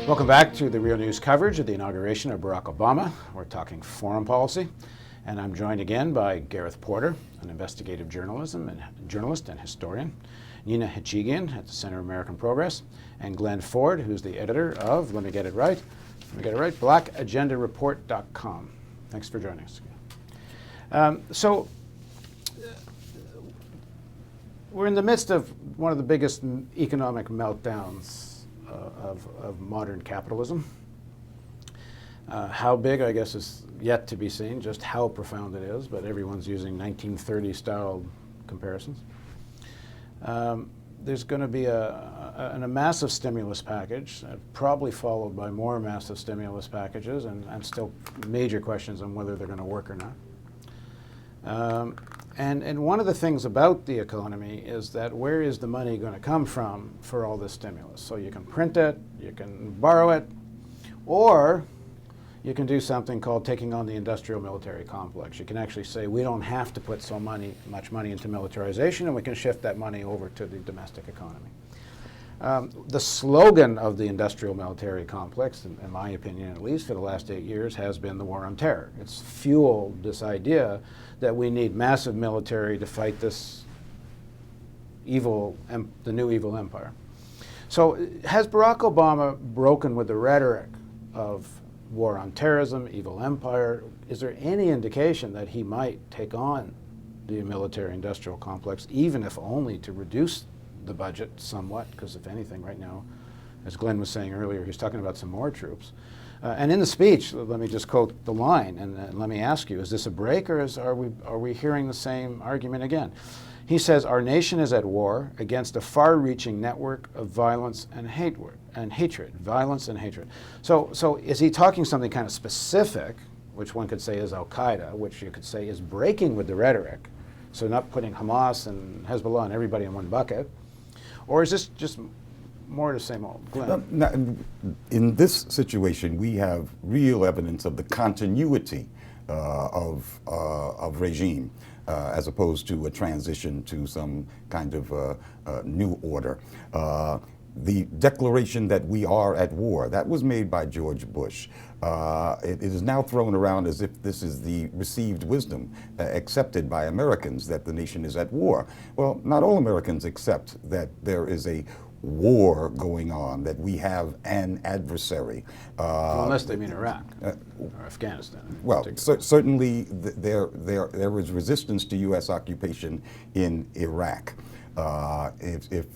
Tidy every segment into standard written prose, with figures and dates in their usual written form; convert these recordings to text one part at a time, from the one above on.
Welcome back to the Real News coverage of the inauguration of Barack Obama. We're talking foreign policy, and I'm joined again by Gareth Porter, an investigative journalist and historian, Nina Hichigian at the Center of American Progress, and Glenn Ford, who's the editor of, blackagendareport.com. Thanks for joining us. We're in the midst of one of the biggest economic meltdowns of modern capitalism. How big, I guess, is yet to be seen, just how profound it is, but everyone's using 1930-style comparisons. There's going to be a massive stimulus package, probably followed by more massive stimulus packages, and still major questions on whether they're going to work or not. And one of the things about the economy is that where is the money going to come from for all this stimulus? So you can print it, you can borrow it, or you can do something called taking on the industrial military complex. You can actually say we don't have to put much money into militarization, and we can shift that money over to the domestic economy. The slogan of the industrial military complex, in my opinion at least, for the last 8 years has been the war on terror. It's fueled this idea that we need massive military to fight this the new evil empire. So has Barack Obama broken with the rhetoric of war on terrorism, evil empire? Is there any indication that he might take on the military-industrial complex, even if only to reduce the budget somewhat? Because if anything, right now, as Glenn was saying earlier, he's talking about some more troops. And in the speech, let me just quote the line, and let me ask you, is this a break, or are we hearing the same argument again? He says, our nation is at war against a far-reaching network of violence and hatred. Violence and hatred. So is he talking something kind of specific, which one could say is Al-Qaeda, which you could say is breaking with the rhetoric, so not putting Hamas and Hezbollah and everybody in one bucket, or is this just more to say more? Glenn? In this situation, we have real evidence of the continuity of regime, as opposed to a transition to some kind of new order. The declaration that we are at war, that was made by George Bush. It is now thrown around as if this is the received wisdom accepted by Americans, that the nation is at war. Well, not all Americans accept that there is a war going on, that we have an adversary. Unless they mean Iraq or Afghanistan. Well, certainly there was resistance to U.S. occupation in Iraq. If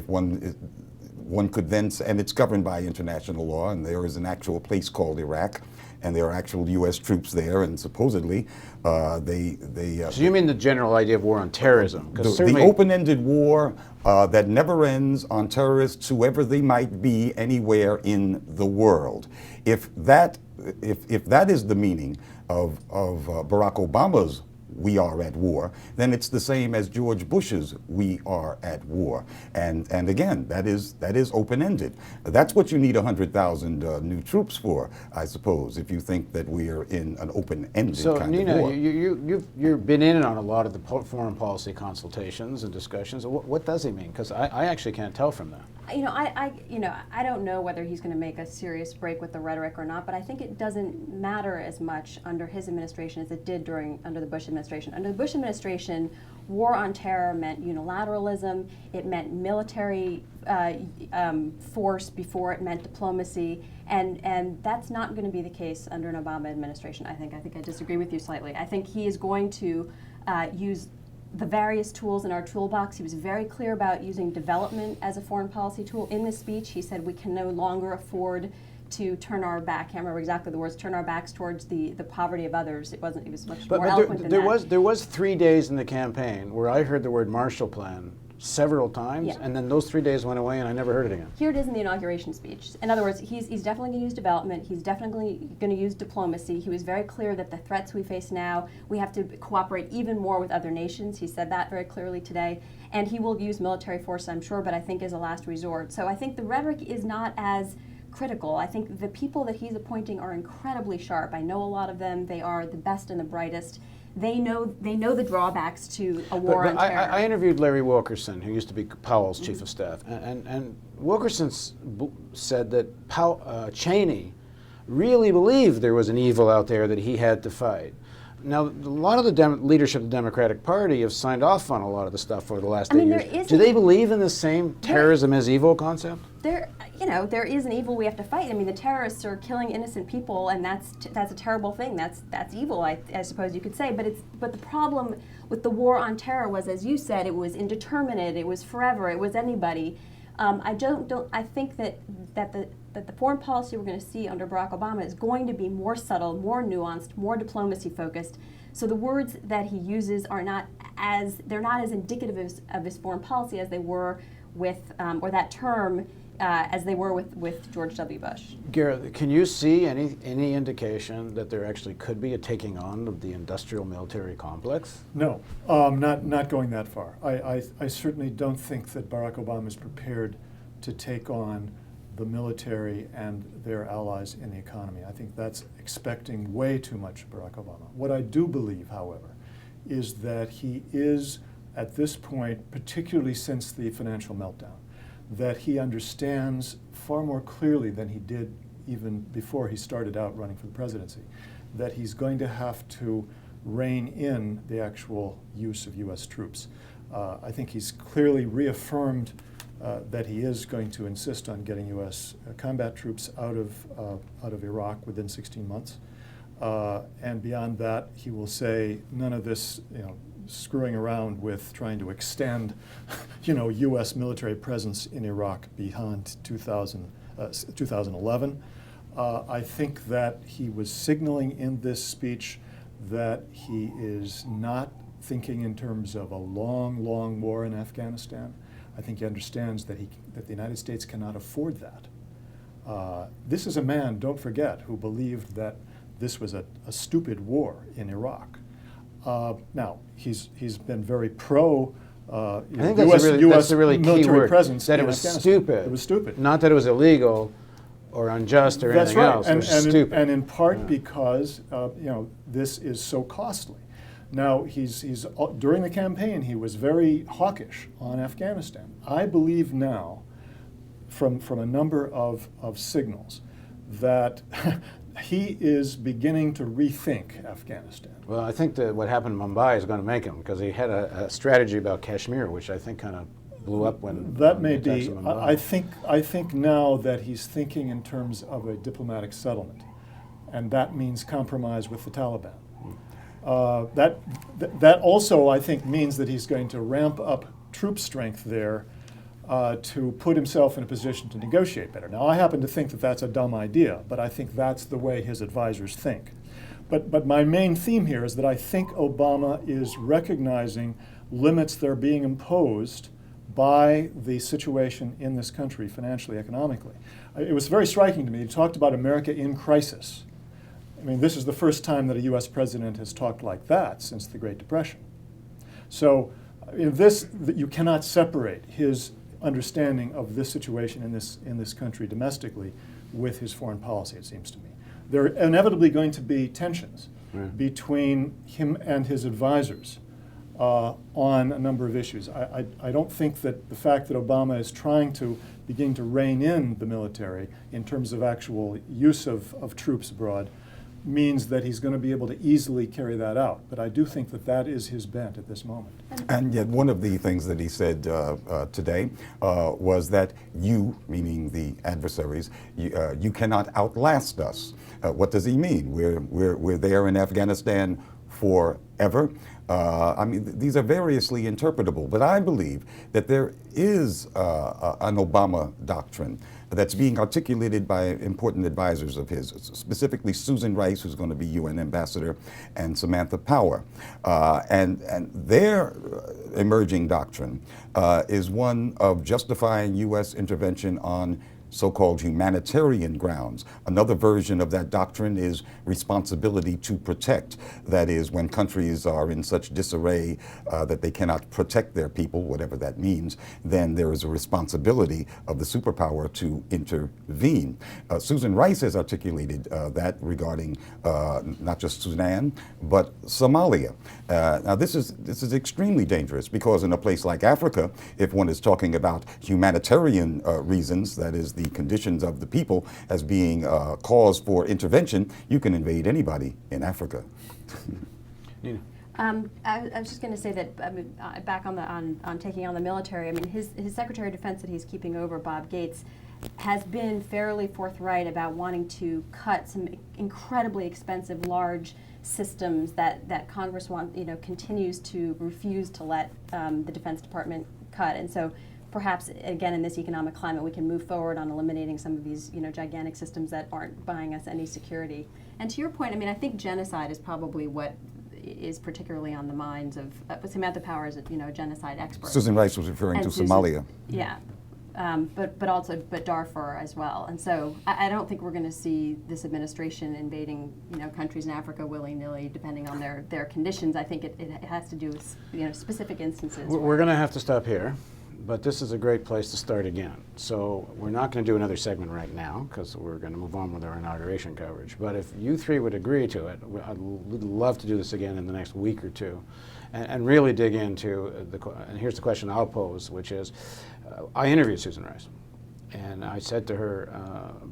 one could then, and it's governed by international law, and there is an actual place called Iraq, and there are actual U.S. troops there, and supposedly So you mean the general idea of war on terrorism? The open-ended war that never ends on terrorists, whoever they might be, anywhere in the world. If that is the meaning of Barack Obama's "we are at war," then it's the same as George Bush's "we are at war." And again, that is open-ended. That's what you need 100,000 new troops for, I suppose, if you think that we are in an open-ended kind Nina, of war. you've been in on a lot of the foreign policy consultations and discussions. What does he mean? Because I actually can't tell from that. I don't know whether he's going to make a serious break with the rhetoric or not, but I think it doesn't matter as much under his administration as it did under the Bush administration. Under the Bush administration, war on terror meant unilateralism. It meant military force before it meant diplomacy, and that's not going to be the case under an Obama administration. I think I disagree with you slightly. I think he is going to use the various tools in our toolbox. He was very clear about using development as a foreign policy tool. In this speech, he said we can no longer afford to turn our back. I can't remember exactly the words. Turn our backs towards the poverty of others. It was much more eloquent than that. There was 3 days in the campaign where I heard the word Marshall Plan several times, and then those 3 days went away and I never heard it again. Here it is in the inauguration speech. In other words, he's definitely going to use development. He's definitely going to use diplomacy. He was very clear that the threats we face now, we have to cooperate even more with other nations. He said that very clearly today. And he will use military force, I'm sure, but I think as a last resort. So I think the rhetoric is not as critical. I think the people that he's appointing are incredibly sharp. I know a lot of them. They are the best and the brightest. They know the drawbacks to a war on But terror. I interviewed Larry Wilkerson, who used to be Powell's chief of staff, and Wilkerson said that Cheney really believed there was an evil out there that he had to fight. Now, a lot of the leadership of the Democratic Party have signed off on a lot of the stuff over the last 8 years. Do they believe in the same terrorism as evil concept? There is an evil we have to fight. I mean, the terrorists are killing innocent people, and that's a terrible thing. That's evil, I suppose you could say. But the problem with the war on terror was, as you said, it was indeterminate. It was forever. It was anybody. I think that the foreign policy we're going to see under Barack Obama is going to be more subtle, more nuanced, more diplomacy focused. So the words that he uses are not as indicative of his foreign policy as they were with, or that term as they were with George W. Bush. Garrett, can you see any indication that there actually could be a taking on of the industrial military complex? No, not going that far. I certainly don't think that Barack Obama is prepared to take on the military and their allies in the economy. I think that's expecting way too much of Barack Obama. What I do believe, however, is that he is, at this point, particularly since the financial meltdown, that he understands far more clearly than he did even before he started out running for the presidency, that he's going to have to rein in the actual use of U.S. troops. I think he's clearly reaffirmed that he is going to insist on getting U.S. Combat troops out of Iraq within 16 months. And beyond that, he will say none of this, screwing around with trying to extend, U.S. military presence in Iraq beyond 2011. I think that he was signaling in this speech that he is not thinking in terms of a long, long war in Afghanistan. I think he understands that the United States cannot afford that. This is a man, don't forget, who believed that this was a stupid war in Iraq. Now, he's been very pro I think that's a really key military word, presence that in it was Afghanistan. stupid. It was stupid. Not that it was illegal or unjust or That's anything right. else. It was stupid. And in part because this is so costly. Now, he's during the campaign, he was very hawkish on Afghanistan. I believe now, from a number of signals, that he is beginning to rethink Afghanistan. Well, I think that what happened in Mumbai is going to make him, because he had a strategy about Kashmir, which I think kind of blew up when that may the attacks be. in Mumbai. I think now that he's thinking in terms of a diplomatic settlement, and that means compromise with the Taliban. That also, I think, means that he's going to ramp up troop strength there to put himself in a position to negotiate better. Now, I happen to think that that's a dumb idea, but I think that's the way his advisors think. But my main theme here is that I think Obama is recognizing limits that are being imposed by the situation in this country, financially, economically. It was very striking to me. He talked about America in crisis. I mean, this is the first time that a U.S. president has talked like that since the Great Depression. So you cannot separate his understanding of this situation in this country domestically with his foreign policy, it seems to me. There are inevitably going to be tensions between him and his advisors on a number of issues. I don't think that the fact that Obama is trying to begin to rein in the military in terms of actual use of troops abroad means that he's going to be able to easily carry that out. But I do think that that is his bent at this moment. And yet one of the things that he said today was that you, meaning the adversaries, you cannot outlast us. What does he mean? We're there in Afghanistan forever. I mean, these are variously interpretable, but I believe that there is an Obama doctrine that's being articulated by important advisors of his, specifically Susan Rice, who's going to be UN ambassador, and Samantha Power. And their emerging doctrine is one of justifying U.S. intervention on so-called humanitarian grounds. Another version of that doctrine is responsibility to protect. That is, when countries are in such disarray that they cannot protect their people, whatever that means, then there is a responsibility of the superpower to intervene. Susan Rice has articulated that regarding not just Sudan, but Somalia. Now this is extremely dangerous, because in a place like Africa, if one is talking about humanitarian reasons, that is the conditions of the people as being cause for intervention, you can invade anybody in Africa. Nina. I was just going to say that, I mean, back on taking on the military, I mean, his Secretary of Defense that he's keeping over, Bob Gates, has been fairly forthright about wanting to cut some incredibly expensive, large systems that Congress continues to refuse to let the Defense Department cut. And so perhaps, again, in this economic climate, we can move forward on eliminating some of these gigantic systems that aren't buying us any security. And to your point, I mean, I think genocide is probably what is particularly on the minds of Samantha Power is a genocide expert. Susan Rice was referring to Somalia. Yeah. But Darfur as well. And so I don't think we're going to see this administration invading countries in Africa willy-nilly, depending on their conditions. I think it has to do with specific instances. We're going to have to stop here, but this is a great place to start again. So we're not going to do another segment right now, because we're going to move on with our inauguration coverage. But if you three would agree to it, I'd love to do this again in the next week or two, and really dig into and here's the question I'll pose, which is, I interviewed Susan Rice, and I said to her,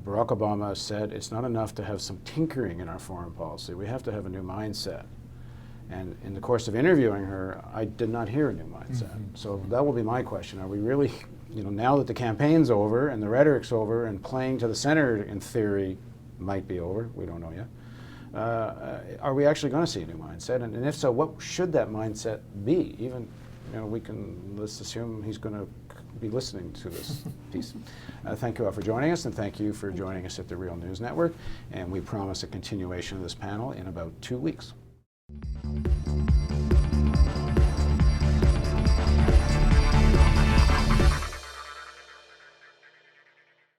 Barack Obama said it's not enough to have some tinkering in our foreign policy. We have to have a new mindset. And in the course of interviewing her, I did not hear a new mindset. So that will be my question. Are we really, now that the campaign's over and the rhetoric's over and playing to the center in theory might be over, we don't know yet, are we actually going to see a new mindset? And if so, what should that mindset be? Even, let's assume he's going to be listening to this piece. Thank you all for joining us, and thank you for joining us at the Real News Network. And we promise a continuation of this panel in about 2 weeks.